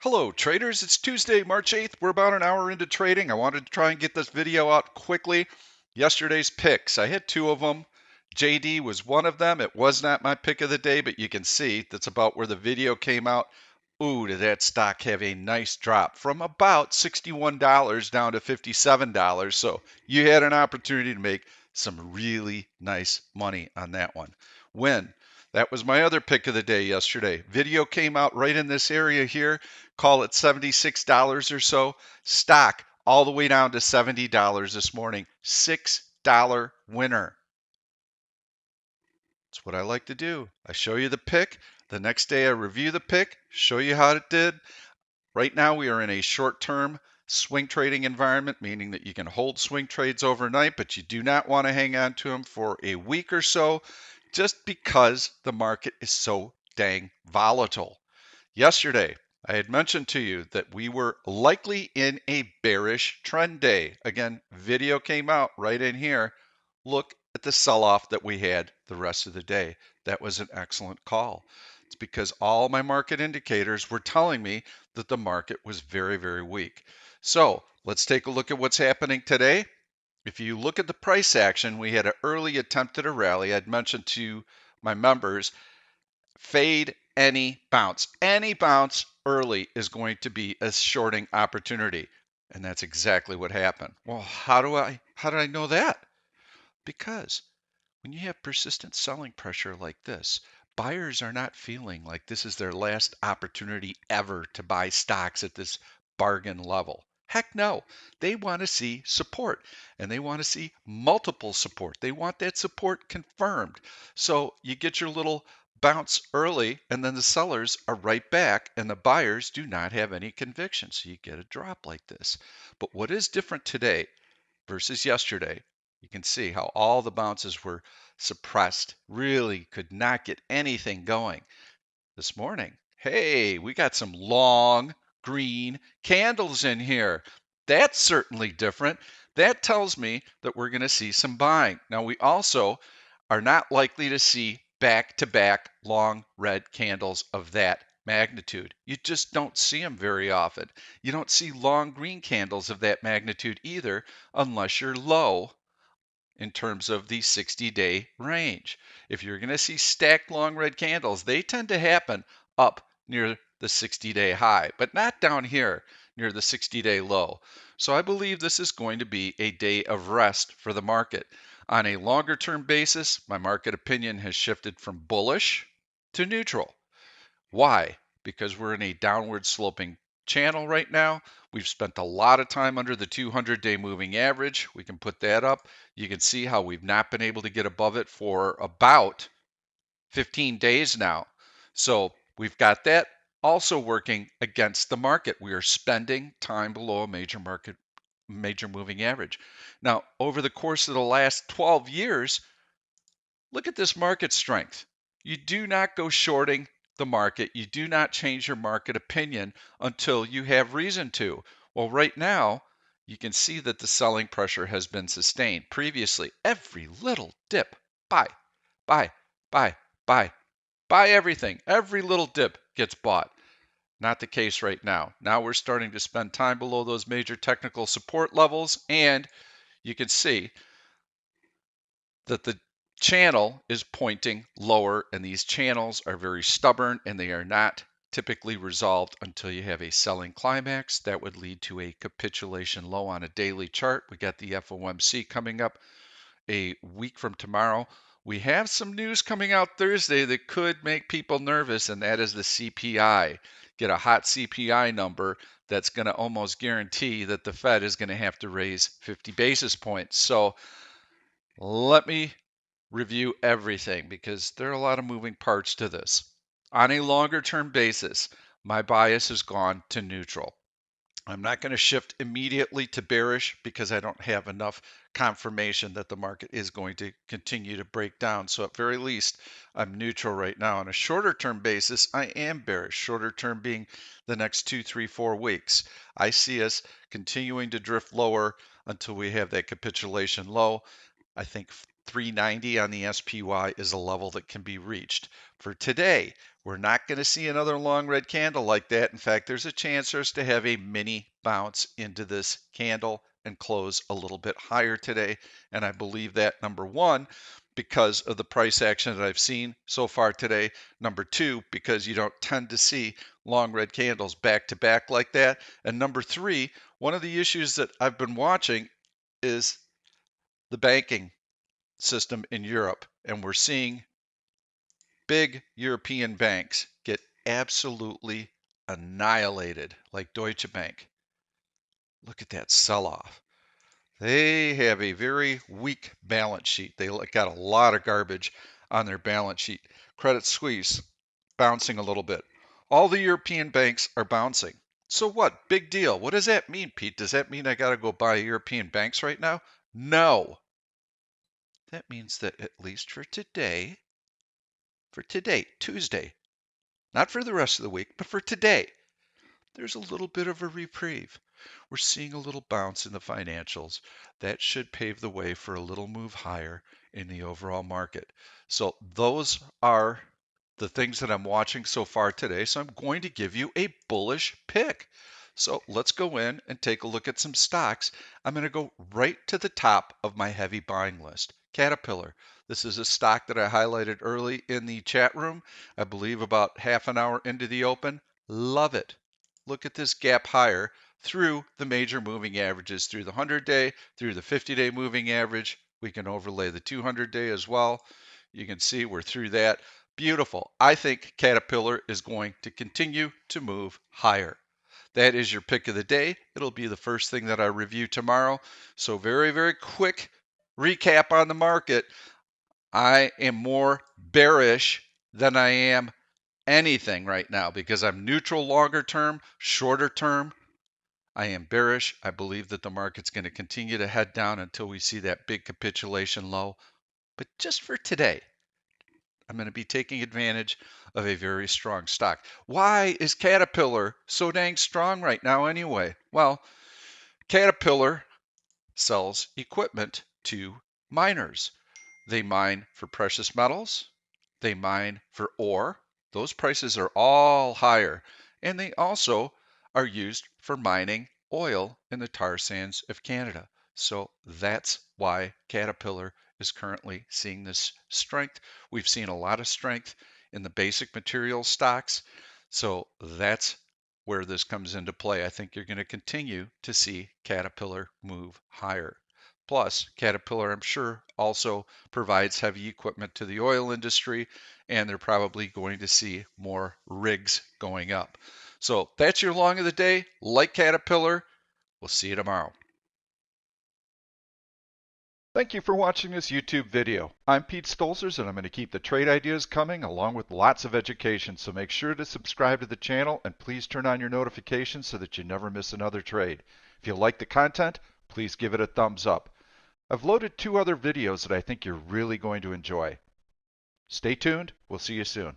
Hello traders, it's Tuesday, March 8th. We're about an hour into trading. I wanted to try and get this video out quickly. Yesterday's picks, I hit two of them. JD was one of them. It was not my pick of the day, but you can see that's about where the video came out. Ooh, did that stock have a nice drop from about $61 down to $57. So you had an opportunity to make some really nice money on that one. When that was my other pick of the day yesterday. Video came out right in this area here. Call it $76 or so. Stock all the way down to $70 this morning. $6 winner. That's what I like to do. I show you the pick. The next day I review the pick, show you how it did. Right now we are in a short-term swing trading environment, meaning that you can hold swing trades overnight, but you do not want to hang on to them for a week or so just because the market is so dang volatile. Yesterday, I had mentioned to you that we were likely in a bearish trend day. Again, video came out right in here. Look at the sell-off that we had the rest of the day. That was an excellent call. It's because all my market indicators were telling me that the market was very, very weak. So let's take a look at what's happening today. If you look at the price action, we had an early attempt at a rally. I'd mentioned to my members, fade any bounce. Any bounce early is going to be a shorting opportunity. And that's exactly what happened. Well, how did I know that? Because when you have persistent selling pressure like this, buyers are not feeling like this is their last opportunity ever to buy stocks at this bargain level. Heck no. They want to see support, and they want to see multiple support. They want that support confirmed. So you get your little bounce early, and then the sellers are right back, and the buyers do not have any conviction. So you get a drop like this. But what is different today versus yesterday, you can see how all the bounces were suppressed, really could not get anything going. This morning, hey, we got some long green candles in here. That's certainly different. That tells me that we're going to see some buying. Now, we also are not likely to see back-to-back long red candles of that magnitude. You just don't see them very often. You don't see long green candles of that magnitude either unless you're low in terms of the 60-day range. If you're going to see stacked long red candles, they tend to happen up near the 60-day high, but not down here near the 60-day low. So I believe this is going to be a day of rest for the market. On a longer term basis, my market opinion has shifted from bullish to neutral. Why? Because we're in a downward sloping channel right now. We've spent a lot of time under the 200-day moving average. We can put that up. You can see how we've not been able to get above it for about 15 days now. So we've got that also working against the market. We are spending time below a major moving average. Now, over the course of the last 12 years, look at this market strength. You do not go shorting the market. You do not change your market opinion until you have reason to. Well, right now, you can see that the selling pressure has been sustained. Previously, every little dip, buy, buy, buy, buy, buy everything. Every little dip gets bought. Not the case right now. Now we're starting to spend time below those major technical support levels, and you can see that the channel is pointing lower, and these channels are very stubborn and they are not typically resolved until you have a selling climax that would lead to a capitulation low on a daily chart. We got the FOMC coming up a week from tomorrow. We have some news coming out Thursday that could make people nervous, and that is the CPI. Get a hot CPI number that's going to almost guarantee that the Fed is going to have to raise 50 basis points. So let me review everything because there are a lot of moving parts to this. On a longer term basis, my bias has gone to neutral. I'm not going to shift immediately to bearish because I don't have enough confirmation that the market is going to continue to break down. So at very least, I'm neutral right now. On a shorter term basis, I am bearish. Shorter term being the next 2, 3, 4 weeks. I see us continuing to drift lower until we have that capitulation low. I think 390 on the SPY is a level that can be reached. For today, we're not going to see another long red candle like that. In fact, there's a chance for us to have a mini bounce into this candle and close a little bit higher today. And I believe that, number one, because of the price action that I've seen so far today. Number two, because you don't tend to see long red candles back to back like that. And number three, one of the issues that I've been watching is the banking system in Europe, and we're seeing big European banks get absolutely annihilated, like Deutsche Bank. Look at that sell-off. They have a very weak balance sheet. They got a lot of garbage on their balance sheet. Credit Suisse bouncing a little bit. All the European banks are bouncing. So what? Big deal. What does that mean, Pete? Does that mean I got to go buy European banks right now? No. That means that at least for today, Tuesday, not for the rest of the week, but for today, there's a little bit of a reprieve. We're seeing a little bounce in the financials. That should pave the way for a little move higher in the overall market. So those are the things that I'm watching so far today. So I'm going to give you a bullish pick. So let's go in and take a look at some stocks. I'm going to go right to the top of my heavy buying list. Caterpillar. This is a stock that I highlighted early in the chat room. I believe about half an hour into the open. Love it. Look at this gap higher through the major moving averages, through the 100-day, through the 50-day moving average. We can overlay the 200-day as well. You can see we're through that. Beautiful. I think Caterpillar is going to continue to move higher. That is your pick of the day. It'll be the first thing that I review tomorrow. So very, very quick recap on the market. I am more bearish than I am anything right now because I'm neutral longer term, shorter term. I am bearish. I believe that the market's going to continue to head down until we see that big capitulation low. But just for today, I'm going to be taking advantage of a very strong stock. Why is Caterpillar so dang strong right now anyway? Well, Caterpillar sells equipment to miners. They mine for precious metals. They mine for ore. Those prices are all higher. And they also are used for mining oil in the tar sands of Canada. So that's why Caterpillar is currently seeing this strength. We've seen a lot of strength in the basic materials stocks. So that's where this comes into play. I think you're going to continue to see Caterpillar move higher. Plus, Caterpillar, I'm sure, also provides heavy equipment to the oil industry, and they're probably going to see more rigs going up. So that's your long of the day. Like Caterpillar, we'll see you tomorrow. Thank you for watching this YouTube video. I'm Pete Stolzers, and I'm going to keep the trade ideas coming along with lots of education. So make sure to subscribe to the channel and please turn on your notifications so that you never miss another trade. If you like the content, please give it a thumbs up. I've loaded 2 other videos that I think you're really going to enjoy. Stay tuned. We'll see you soon.